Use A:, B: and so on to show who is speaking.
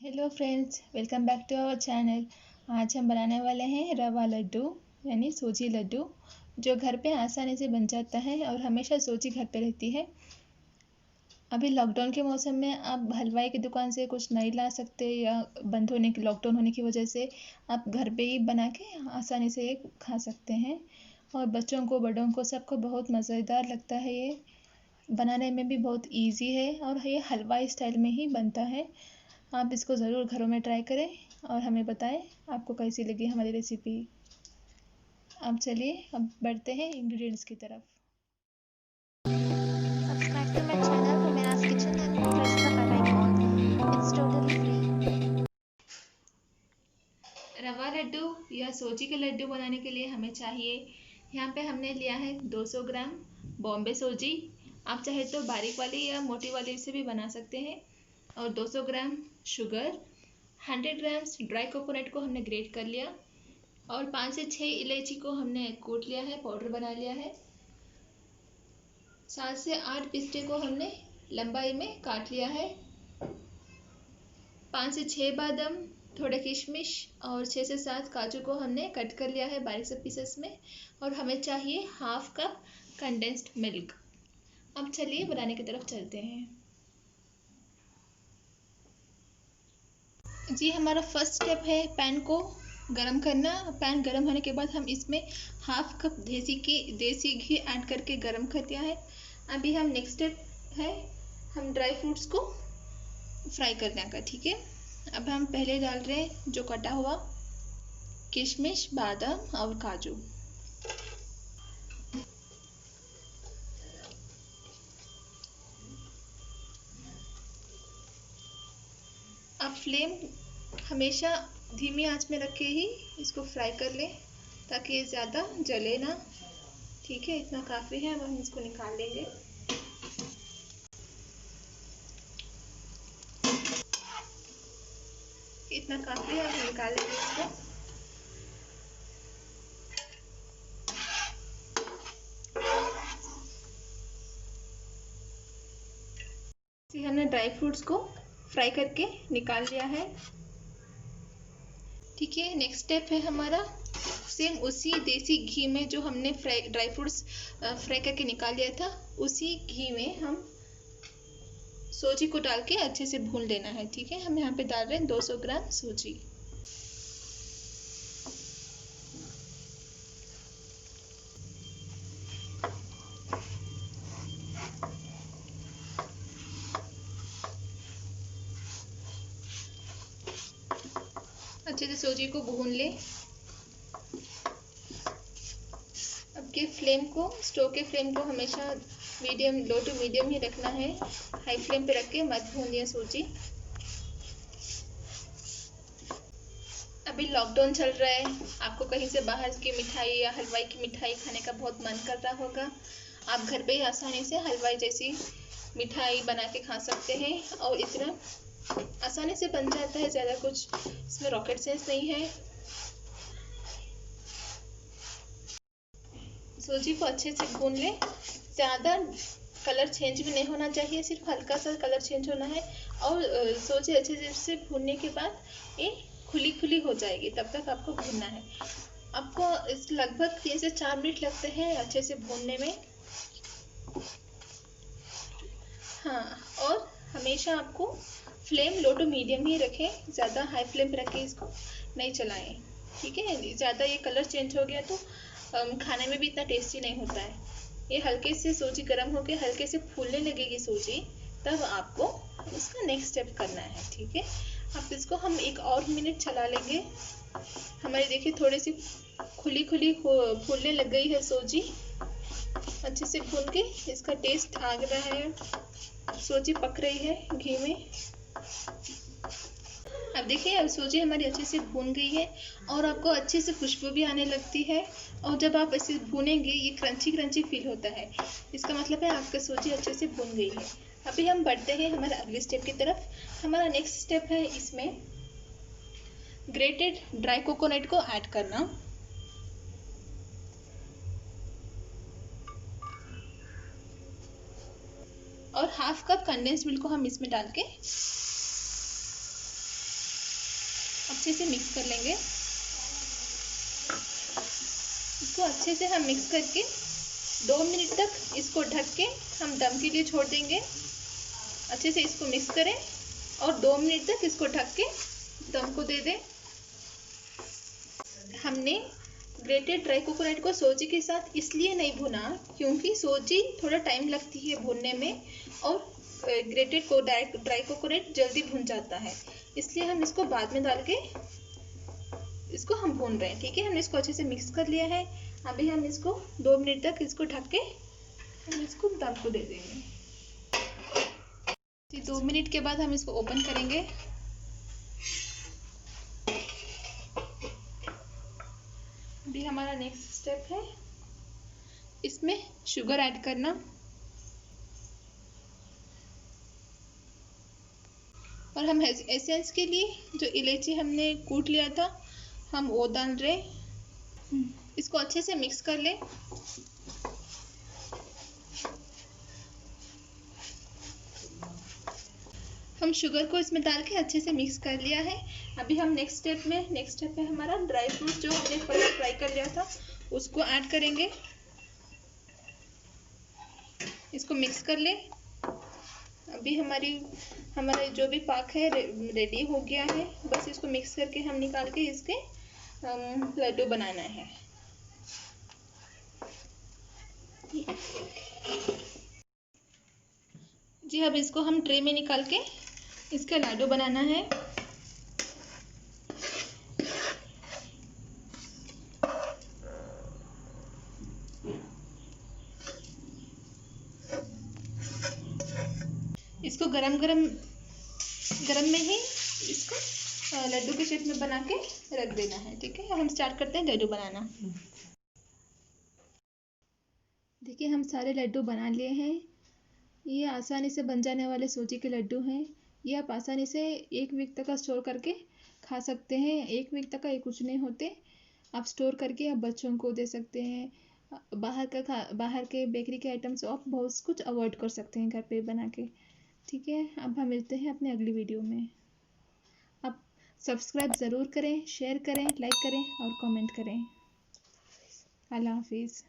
A: Hello friends, welcome back to our channel. आज हम बनाने वाले हैं रवा लड्डू यानी सूजी लड्डू, जो घर पे आसानी से बन जाता है और हमेशा सूजी घर पे रहती है। अभी लॉकडाउन के मौसम में आप हलवाई की दुकान से कुछ नहीं ला सकते या बंद होने की लॉकडाउन होने की वजह से आप घर पे ही बना के आसानी से ये खा सकते हैं। और बच्चों को, बड़ों को, सबको बहुत मज़ेदार लगता है। ये बनाने में भी बहुत इजी है और ये हलवाई स्टाइल में ही बनता है। आप इसको ज़रूर घरों में ट्राई करें और हमें बताएं आपको कैसी लगी हमारी रेसिपी। अब चलिए, अब बढ़ते हैं इंग्रेडिएंट्स की तरफ।
B: Subscribe to my channel Humira's Kitchen and press the bell icon. It's totally free.
A: रवा लड्डू या सूजी के लड्डू बनाने के लिए हमें चाहिए, यहाँ पे हमने लिया है 200 ग्राम बॉम्बे सूजी। आप चाहे तो बारीक वाली या मोटी वाली से भी बना सकते हैं। और 200 gram sugar, 100 grams dry coconut को हमने ग्रेट कर लिया और 5 से 6 इलायची को हमने कूट लिया है, पाउडर बना लिया है। 7 से 8 पिस्ते को हमने लंबाई में काट लिया है। 5 से 6 बादाम, थोड़े किशमिश और 6 से 7 काजू को हमने कट कर लिया है बारीक से पीसेस में। और हमें चाहिए हाफ कप कंडेंस्ड मिल्क। अब चलिए बनाने की तरफ चलते हैं। जी, हमारा फर्स्ट स्टेप है पैन को गरम करना। पैन गरम होने के बाद हम इसमें हाफ कप देसी घी ऐड करके गरम कर दिया है। अभी हम नेक्स्ट स्टेप है, हम ड्राई फ्रूट्स को फ्राई करने का। ठीक है, अब हम पहले डाल रहे हैं जो कटा हुआ किशमिश, बादाम और काजू। अब फ्लेम हमेशा धीमी आंच में रख के ही इसको फ्राई कर लें ताकि ये ज़्यादा जले ना। ठीक है, इतना काफ़ी है। अब हम इसको निकाल लेंगे। इतना काफ़ी है, अब निकाल लेंगे इसको। हमने ड्राई फ्रूट्स को फ्राई करके निकाल लिया है। ठीक है, नेक्स्ट स्टेप है हमारा, सेम उसी देसी घी में जो हमने ड्राई फ्रूट्स फ्राई करके निकाल लिया था, उसी घी में हम सूजी को डाल के अच्छे से भून लेना है। ठीक है, हम यहाँ पे डाल रहे हैं 200 ग्राम सूजी। अच्छे से सूजी को भून लें। अब के फ्लेम को, स्टोव के फ्लेम को हमेशा मीडियम, लो टू मीडियम ही रखना है। हाई फ्लेम पे रख के मत भूनिए सूजी। अभी लॉकडाउन चल रहा है, आपको कहीं से बाहर की मिठाई या हलवाई की मिठाई खाने का बहुत मन कर रहा होगा। आप घर पे ही आसानी से हलवाई जैसी मिठाई बना के खा सकते हैं और इतना आसानी से बन जाता है, ज़्यादा कुछ इसमें रॉकेट साइंस नहीं है। सूजी को अच्छे से भून लें। ज़्यादा कलर चेंज भी नहीं होना चाहिए, सिर्फ हल्का सा कलर चेंज होना है। और सूजी अच्छे से भूनने के बाद ये खुली खुली हो जाएगी, तब तक आपको भूनना है। आपको इस लगभग 3 से 4 मिनट लगते हैं अच्छे से भूनने में। हाँ, और हमेशा आपको फ्लेम लो टू मीडियम ही रखें, ज़्यादा हाई फ्लेम पे रख के इसको नहीं चलाएं। ठीक है, ज़्यादा ये कलर चेंज हो गया तो खाने में भी इतना टेस्टी नहीं होता है। ये हल्के से सूजी गर्म होकर हल्के से फूलने लगेगी सूजी, तब आपको उसका नेक्स्ट स्टेप करना है। ठीक है, अब इसको हम 1 और मिनट चला लेंगे। हमारी देखिए थोड़ी सी खुली खुली फूलने लग गई है सूजी। अच्छे से भून के इसका टेस्ट आ रहा है, सूजी पक रही है घी में। अब देखिए, अब सूजी हमारी अच्छे से भून गई है और आपको अच्छे से खुशबू भी आने लगती है। और जब आप इसे भूनेंगे ये क्रंची क्रंची फील होता है, इसका मतलब है आपका सूजी अच्छे से भून गई है। अभी हम बढ़ते हैं हमारे अगले स्टेप की तरफ। हमारा नेक्स्ट स्टेप है इसमें ग्रेटेड ड्राई कोकोनट को ऐड करना। और हाफ कप कंडेंस्ड मिल्क को हम इसमें डाल के अच्छे से मिक्स कर लेंगे। इसको अच्छे से हम मिक्स करके 2 मिनट तक इसको ढक के हम दम के लिए छोड़ देंगे। अच्छे से इसको मिक्स करें और 2 मिनट तक इसको ढक के दम को दे दें। हमने ग्रेटेड ड्राई कोकोनट को सोजी के साथ इसलिए नहीं भुना क्योंकि सोजी थोड़ा टाइम लगती है भूनने में और ग्रेटेड को ड्राई कोकोनट जल्दी भुन जाता है, इसलिए हम इसको बाद में डाल के इसको हम भून रहे हैं। ठीक है, हमने इसको अच्छे से मिक्स कर लिया है। अभी हम इसको 2 मिनट तक इसको ढक के हम इसको दम को दे देंगे। 2 मिनट के बाद हम इसको ओपन करेंगे। अभी हमारा नेक्स्ट स्टेप है इसमें शुगर ऐड करना। और हम एसेंस के लिए जो इलायची हमने कूट लिया था हम वो डाल रहे। इसको अच्छे से मिक्स कर ले। हम शुगर को इसमें डाल के अच्छे से मिक्स कर लिया है। अभी हम नेक्स्ट स्टेप है हमारा ड्राई फ्रूट जो हमने पहले फ्राई कर लिया था उसको ऐड करेंगे। इसको मिक्स कर ले। अभी हमारा जो भी पाक है रेडी हो गया है। बस इसको मिक्स करके हम निकाल के इसके लड्डू बनाना है। जी अब इसको हम ट्रे में निकाल के इसका लड्डू बनाना है। इसको गरम में ही इसको लड्डू के शेप में बना के रख देना है। ठीक है, हम स्टार्ट करते हैं लड्डू बनाना। देखिए हम सारे लड्डू बना लिए हैं। ये आसानी से बन जाने वाले सूजी के लड्डू हैं। ये आप आसानी से 1 वीक तक का स्टोर करके खा सकते हैं। 1 वीक तक का ये कुछ नहीं होते। आप स्टोर करके आप बच्चों को दे सकते हैं। बाहर के बेकरी के आइटम्स आप बहुत कुछ अवॉइड कर सकते हैं घर पे बना के। ठीक है, अब हम मिलते हैं अपने अगली वीडियो में। आप सब्सक्राइब ज़रूर करें, शेयर करें, लाइक करें और कमेंट करें। अल्लाह हाफिज़।